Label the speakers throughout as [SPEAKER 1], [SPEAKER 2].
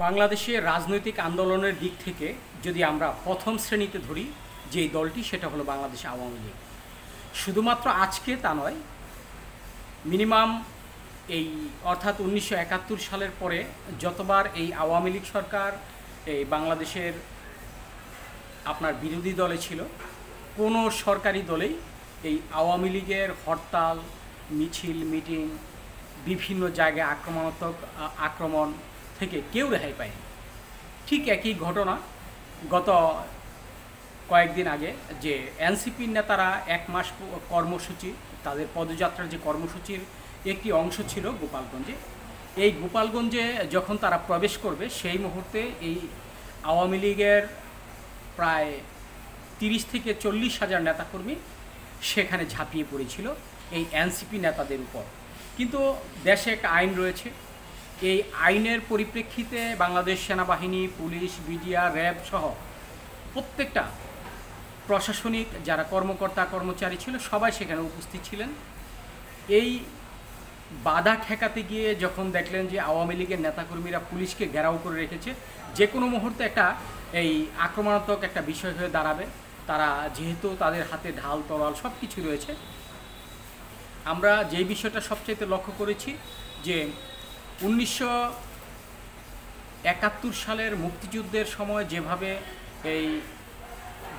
[SPEAKER 1] বাংলাদেশের রাজনৈতিক আন্দোলনের দিক থেকে যদি আমরা প্রথম শ্রেণীতে ধরি যেই দলটি সেটা হলো বাংলাদেশ আওয়ামী লীগ। শুধুমাত্র আজকে তা নয়, মিনিমাম এই অর্থাৎ 1971 সালের পরে যতবার এই আওয়ামী লীগ সরকার এই বাংলাদেশের আপনার বিরোধী দলে ছিল, কোনো সরকারি দলেই এই আওয়ামী লীগের হরতাল, মিছিল, মিটিং, বিভিন্ন জায়গায় আক্রমণ থেকে কেউ রেহাই পায়নি। ঠিক একই ঘটনা গত কয়েকদিন আগে যে এনসিপির নেতারা 1 মাস কর্মসূচি, তাদের পদযাত্রার যে কর্মসূচির একটি অংশ ছিল গোপালগঞ্জে। এই গোপালগঞ্জে যখন তারা প্রবেশ করবে সেই মুহূর্তে এই আওয়ামী লীগের প্রায় 30 থেকে 40 হাজার নেতাকর্মী সেখানে ঝাঁপিয়ে পড়েছিল এই এনসিপি নেতাদের উপর। কিন্তু দেশে একটা আইন রয়েছে, এই আইনের পরিপ্রেক্ষিতে বাংলাদেশ সেনাবাহিনী, পুলিশ, বিডিআর, র্যাব সহ প্রত্যেকটা প্রশাসনিক যারা কর্মকর্তা কর্মচারী ছিল সবাই সেখানে উপস্থিত ছিলেন। এই বাধা ঠেকাতে গিয়ে যখন দেখলেন যে আওয়ামী লীগের নেতাকর্মীরা পুলিশকে ঘেরাও করে রেখেছে, যে কোনো মুহূর্তে একটা এই আক্রমণাত্মক একটা বিষয় হয়ে দাঁড়াবে, তারা যেহেতু তাদের হাতে ঢাল তরোয়াল সব কিছু রয়েছে। আমরা যেই বিষয়টা সবচাইতে লক্ষ্য করেছি যে 1971 সালের মুক্তিযুদ্ধের সময়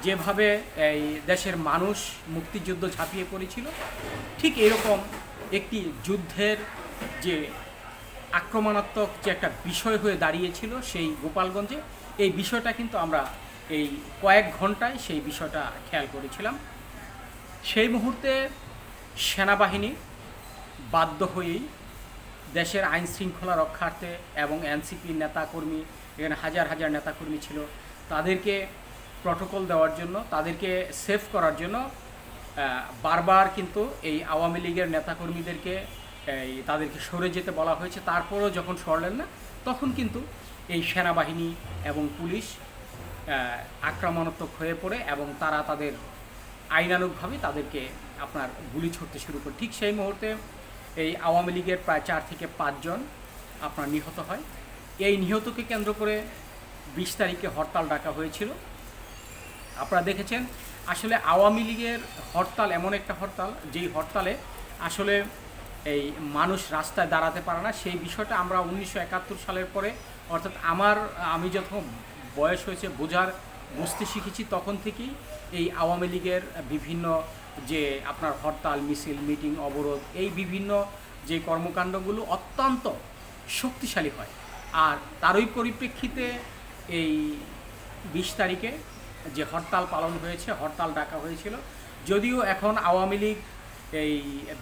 [SPEAKER 1] যেভাবে এই দেশের মানুষ মুক্তিযুদ্ধ ঝাঁপিয়ে পড়েছিল, ঠিক এরকম একটি যুদ্ধের যে আক্রমণাত্মক যে একটা বিষয় হয়ে দাঁড়িয়েছিল সেই গোপালগঞ্জে, এই বিষয়টা কিন্তু আমরা এই কয়েক ঘন্টায় সেই বিষয়টা খেয়াল করেছিলাম। সেই মুহূর্তে সেনাবাহিনী বাধ্য হয়েই দেশের আইন শৃঙ্খলা রক্ষার্থে এবং এনসিপির নেতাকর্মী, এখানে হাজার হাজার নেতাকর্মী ছিল, তাদেরকে প্রটোকল দেওয়ার জন্য, তাদেরকে সেভ করার জন্য বারবার কিন্তু এই আওয়ামী লীগের নেতাকর্মীদেরকে তাদেরকে সরে যেতে বলা হয়েছে। তারপরেও যখন সরলেন না, তখন কিন্তু এই সেনাবাহিনী এবং পুলিশ আক্রমণাত্মক হয়ে পড়ে এবং তারা তাদের আইনানুগভাবে তাদেরকে আপনার গুলি ছুটতে শুরু করে। ঠিক সেই মুহূর্তে এই আওয়ামী লীগের প্রায় 4 থেকে 5 জন আপনার নিহত হয়। এই নিহতকে কেন্দ্র করে 20 তারিখে হরতাল ডাকা হয়েছিল। আপনারা দেখেছেন আসলে আওয়ামী লীগের হরতাল এমন একটা হরতাল, যেই হরতালে আসলে এই মানুষ রাস্তায় দাঁড়াতে পারে না। সেই বিষয়টা আমরা 1971 সালের পরে, অর্থাৎ আমি যখন বয়স হয়েছে বুঝতে শিখেছি, তখন থেকেই এই আওয়ামী লীগের বিভিন্ন যে আপনার হরতাল, মিছিল, মিটিং, অবরোধ, এই বিভিন্ন যে কর্মকাণ্ডগুলো অত্যন্ত শক্তিশালী হয়। আর তারই পরিপ্রেক্ষিতে এই 20 তারিখে যে হরতাল পালন হয়েছে, হরতাল ডাকা হয়েছিল। যদিও এখন আওয়ামী লীগ এই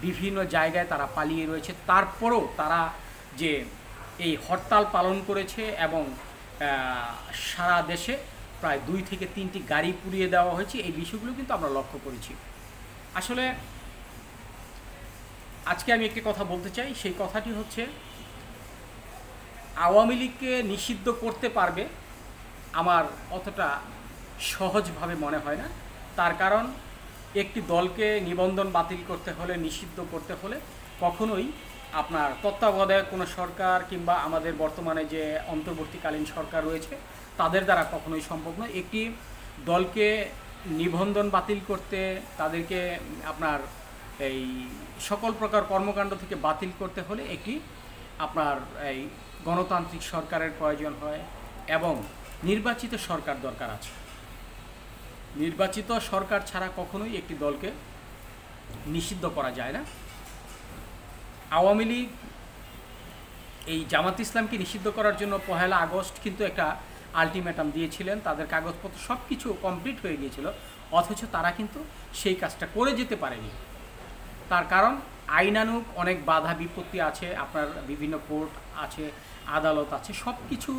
[SPEAKER 1] বিভিন্ন জায়গায় তারা পালিয়ে রয়েছে, তারপরও তারা যে এই হরতাল পালন করেছে এবং সারা দেশে প্রায় 2 থেকে 3টি গাড়ি পুড়িয়ে দেওয়া হয়েছে, এই বিষয়গুলো কিন্তু আমরা লক্ষ্য করেছি। আসলে আজকে আমি একটি কথা বলতে চাই, সেই কথাটি হচ্ছে আওয়ামী লীগকে নিষিদ্ধ করতে পারবে আমার অতটা সহজভাবে মনে হয় না। তার কারণ একটি দলকে নিবন্ধন বাতিল করতে হলে, নিষিদ্ধ করতে হলে কখনোই আপনার তত্ত্বাবধায়ক কোনো সরকার কিংবা আমাদের বর্তমানে যে অন্তর্বর্তীকালীন সরকার রয়েছে তাদের দ্বারা কখনোই সম্ভব নয়। একটি দলকে নিবন্ধন বাতিল করতে, তাদেরকে আপনার এই সকল প্রকার কর্মকাণ্ড থেকে বাতিল করতে হলে একটি আপনার এই গণতান্ত্রিক সরকারের প্রয়োজন হয় এবং নির্বাচিত সরকার দরকার আছে। নির্বাচিত সরকার ছাড়া কখনোই একটি দলকে নিষিদ্ধ করা যায় না। আওয়ামী লীগ এই জামাত ইসলামকে নিষিদ্ধ করার জন্য 1 আগস্ট কিন্তু একটা আলটিমেটাম দিয়েছিলেন, তাদের কাগজপত্র সব কিছু কমপ্লিট হয়ে গিয়েছিল, অথচ তারা কিন্তু সেই কাজটা করে যেতে পারেনি। তার কারণ আইনানুগ অনেক বাধা বিপত্তি আছে, আপনার বিভিন্ন কোর্ট আছে, আদালত আছে, সব কিছু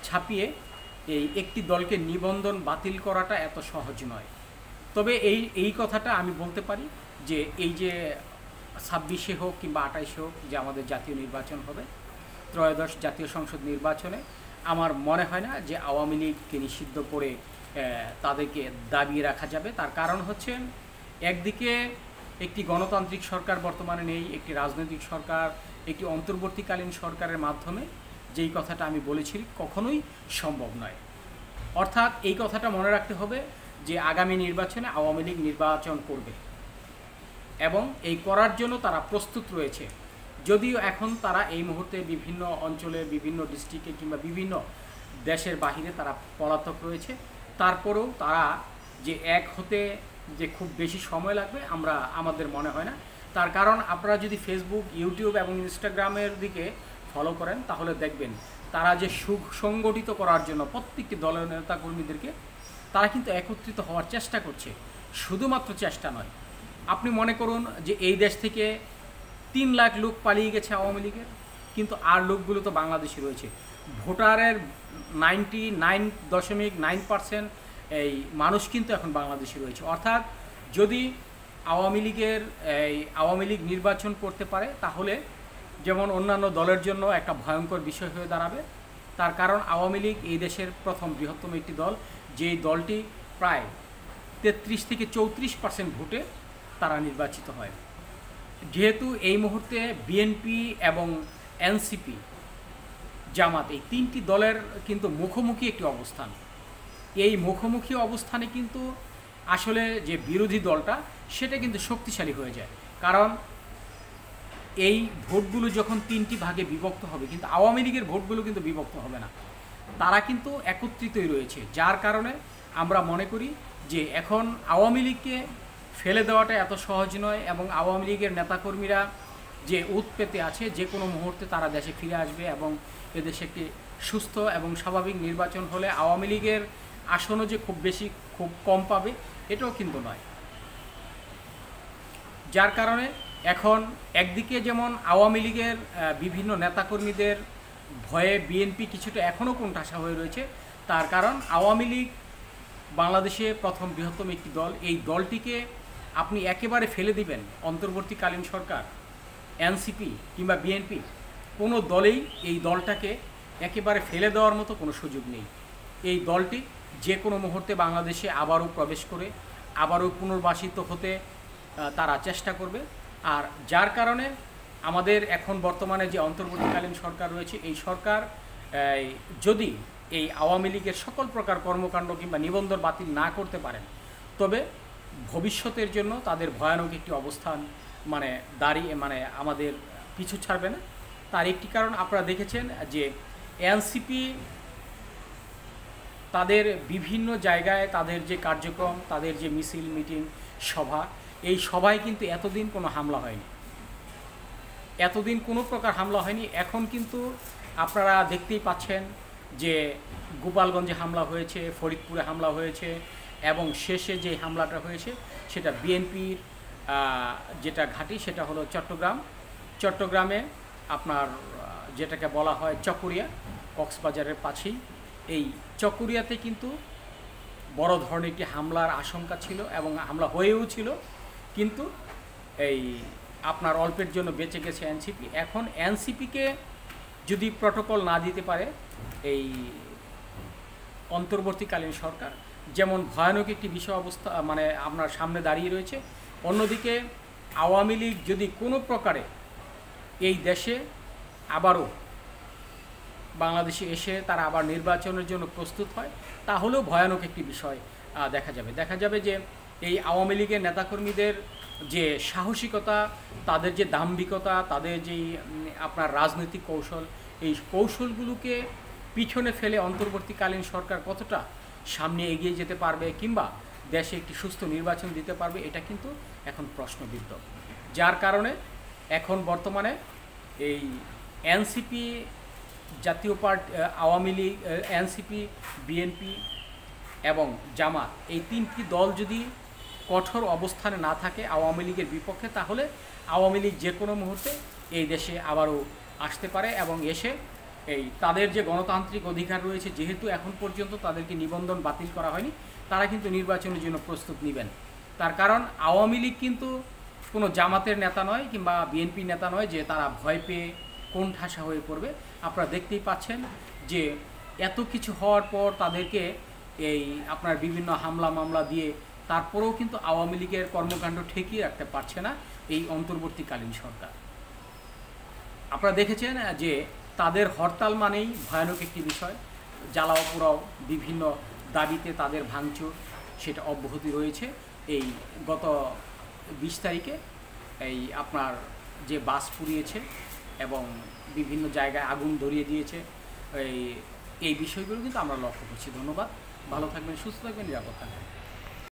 [SPEAKER 1] ছাপিয়ে একটি দলকে নিবন্ধন বাতিল করাটা এত সহজ নয়। তবে এই কথাটা আমি বলতে পারি যে এই যে 26-এ হোক কিংবা 28-এ হোক যে আমাদের জাতীয় নির্বাচন হবে, ত্রয়োদশ জাতীয় সংসদ নির্বাচনে, আমার মনে হয় না যে আওয়ামী লীগকে নিষিদ্ধ করে তাদেরকে দাবিয়ে রাখা যাবে। তার কারণ হচ্ছে, একদিকে একটি গণতান্ত্রিক সরকার বর্তমানে নেই, একটি রাজনৈতিক সরকার, একটি অন্তর্বর্তীকালীন সরকারের মাধ্যমে যেই কথাটা আমি বলেছি কখনোই সম্ভব নয়। অর্থাৎ এই কথাটা মনে রাখতে হবে যে আগামী নির্বাচনে আওয়ামী লীগ নির্বাচন করবে এবং এই করার জন্য তারা প্রস্তুত রয়েছে। যদিও এখন তারা এই মুহূর্তে বিভিন্ন অঞ্চলে, বিভিন্ন ডিস্ট্রিক্টে কিংবা বিভিন্ন দেশের বাহিরে তারা পলাতক রয়েছে, তারপরেও তারা যে এক হতে যে খুব বেশি সময় লাগবে আমাদের মনে হয় না। তার কারণ আপনারা যদি ফেসবুক, ইউটিউব এবং ইনস্টাগ্রামের দিকে ফলো করেন তাহলে দেখবেন তারা যে সুসংগঠিত করার জন্য প্রত্যেকটি দলের নেতাকর্মীদেরকে তারা কিন্তু একত্রিত হওয়ার চেষ্টা করছে। শুধুমাত্র চেষ্টা নয়, আপনি মনে করুন যে এই দেশ থেকে 3 লাখ লোক পালিয়ে গেছে আওয়ামী লীগের, কিন্তু আর লোকগুলো তো বাংলাদেশে রয়েছে। ভোটারের 99.9% এই মানুষ কিন্তু এখন বাংলাদেশে রয়েছে। অর্থাৎ যদি আওয়ামী লীগ নির্বাচন করতে পারে তাহলে যেমন অন্যান্য দলের জন্য একটা ভয়ঙ্কর বিষয় হয়ে দাঁড়াবে। তার কারণ আওয়ামী লীগ এই দেশের প্রথম বৃহত্তম একটি দল, যেই দলটি প্রায় 33 থেকে 34% ভোটে তারা নির্বাচিত হয়। যেহেতু এই মুহূর্তে বিএনপি এবং এনসিপি, জামাত, এই 3টি দলের কিন্তু মুখোমুখি একটি অবস্থান। এই মুখোমুখি অবস্থানে কিন্তু আসলে যে বিরোধী দলটা সেটা কিন্তু শক্তিশালী হয়ে যায়। কারণ এই ভোটগুলো যখন 3টি ভাগে বিভক্ত হবে, কিন্তু আওয়ামী লীগের ভোটগুলো কিন্তু বিভক্ত হবে না, তারা কিন্তু একত্রিতই রয়েছে। যার কারণে আমরা মনে করি যে এখন আওয়ামী লীগকে ফেলে দেওয়াটা এত সহজ নয় এবং আওয়ামী লীগের নেতাকর্মীরা যে উৎপেতে আছে, যে কোনো মুহূর্তে তারা দেশে ফিরে আসবে এবং এদেশে একটি সুস্থ এবং স্বাভাবিক নির্বাচন হলে আওয়ামী লীগের আসনও যে খুব কম পাবে এটাও কিন্তু নয়। যার কারণে এখন একদিকে যেমন আওয়ামী লীগের বিভিন্ন নেতাকর্মীদের ভয়ে বিএনপি কিছুটা এখনও কোণঠাসা হয়ে রয়েছে। তার কারণ আওয়ামী লীগ বাংলাদেশে প্রথম বৃহত্তম একটি দল, এই দলটিকে আপনি একেবারে ফেলে দিবেন অন্তর্বর্তীকালীন সরকার, এনসিপি কিংবা বিএনপি, কোনো দলেই এই দলটাকে একেবারে ফেলে দেওয়ার মতো কোনো সুযোগ নেই। এই দলটি যে কোনো মুহূর্তে বাংলাদেশে আবারও প্রবেশ করে আবারও পুনর্বাসিত হতে তারা চেষ্টা করবে। আর যার কারণে আমাদের এখন বর্তমানে যে অন্তর্বর্তীকালীন সরকার রয়েছে, এই সরকার যদি এই আওয়ামী লীগের সকল প্রকার কর্মকাণ্ড কিংবা নিবন্ধন বাতিল না করতে পারেন, তবে ভবিষ্যতের জন্য তাদের ভয়ানক একটি অবস্থান আমাদের পিছু ছাড়বে না। তার একটি কারণ আপনারা দেখেছেন যে এনসিপি তাদের বিভিন্ন জায়গায় তাদের যে কার্যক্রম, তাদের যে মিছিল, মিটিং, সভা, এই সভায় কিন্তু এতদিন কোনো হামলা হয়নি, এতদিন কোনো প্রকার হামলা হয়নি। এখন কিন্তু আপনারা দেখতেই পাচ্ছেন যে গোপালগঞ্জে হামলা হয়েছে, ফরিদপুরে হামলা হয়েছে এবং শেষে যে হামলাটা হয়েছে সেটা বিএনপির যেটা ঘাঁটি সেটা হলো চট্টগ্রামে আপনার যেটাকে বলা হয় চকরিয়া, কক্সবাজারের পাশেই এই চকরিয়াতে কিন্তু বড় ধরনের একটি হামলার আশঙ্কা ছিল এবং হামলা হয়েও ছিল, কিন্তু এই আপনার অল্পের জন্য বেঁচে গেছে এনসিপি। এখন এনসিপিকে যদি প্রটোকল না দিতে পারে এই অন্তর্বর্তীকালীন সরকার, যেমন ভয়ানক একটি বিষয় অবস্থা আপনার সামনে দাঁড়িয়ে রয়েছে। অন্যদিকে আওয়ামী লীগ যদি কোনো প্রকারে এই দেশে আবারও বাংলাদেশে এসে তারা আবার নির্বাচনের জন্য প্রস্তুত হয়, তাহলেও ভয়ানক একটি বিষয় দেখা যাবে যে এই আওয়ামী লীগের নেতাকর্মীদের যে সাহসিকতা, তাদের যে দাম্ভিকতা, তাদের যে আপনার রাজনৈতিক কৌশল, এই কৌশলগুলোকে পিছনে ফেলে অন্তর্বর্তীকালীন সরকার কতটা সামনে এগিয়ে যেতে পারবে কিংবা দেশে একটি সুস্থ নির্বাচন দিতে পারবে, এটা কিন্তু এখন প্রশ্নবিদ্ধ। যার কারণে এখন বর্তমানে এই এনসিপি, জাতীয় party, Awami League, NCP, BNP এবং জামাত, এই 3টি দল যদি কঠোর অবস্থানে না থাকে আওয়ামী লীগের বিপক্ষে, তাহলে আওয়ামী লীগ যে কোনো মুহূর্তে এই দেশে আবারও আসতে পারে এবং এসে এই তাদের যে গণতান্ত্রিক অধিকার রয়েছে, যেহেতু এখন পর্যন্ত তাদেরকে নিবন্ধন বাতিল করা হয়নি, তারা কিন্তু নির্বাচনের জন্য প্রস্তুত নেবেন। তার কারণ আওয়ামী লীগ কিন্তু কোনো জামাতের নেতা নয় কিংবা বিএনপির নেতা নয় যে তারা ভয় পেয়ে কোণঠাসা হয়ে পড়বে। আপনারা দেখতেই পাচ্ছেন যে এত কিছু হওয়ার পর তাদেরকে এই আপনার বিভিন্ন হামলা মামলা দিয়ে তারপরেও কিন্তু আওয়ামী লীগের কর্মকাণ্ড ঠেকিয়ে রাখতে পারছে না এই অন্তর্বর্তীকালীন সরকার। আপনারা দেখেছেন যে তাদের হরতাল মানেই ভয়ানক একটি বিষয়। জ্বালাও পোড়াও বিভিন্ন দাবিতে তাদের ভাঙচুর সেটা অব্যাহতি রয়েছে। এই গত 20 তারিখে এই আপনার যে বাস পুড়িয়েছে এবং বিভিন্ন জায়গায় আগুন ধরিয়ে দিয়েছে, এই বিষয়গুলো কিন্তু আমরা লক্ষ্য করছি। ধন্যবাদ, ভালো থাকবেন, সুস্থ থাকবেন, নিরাপদ থাকবেন।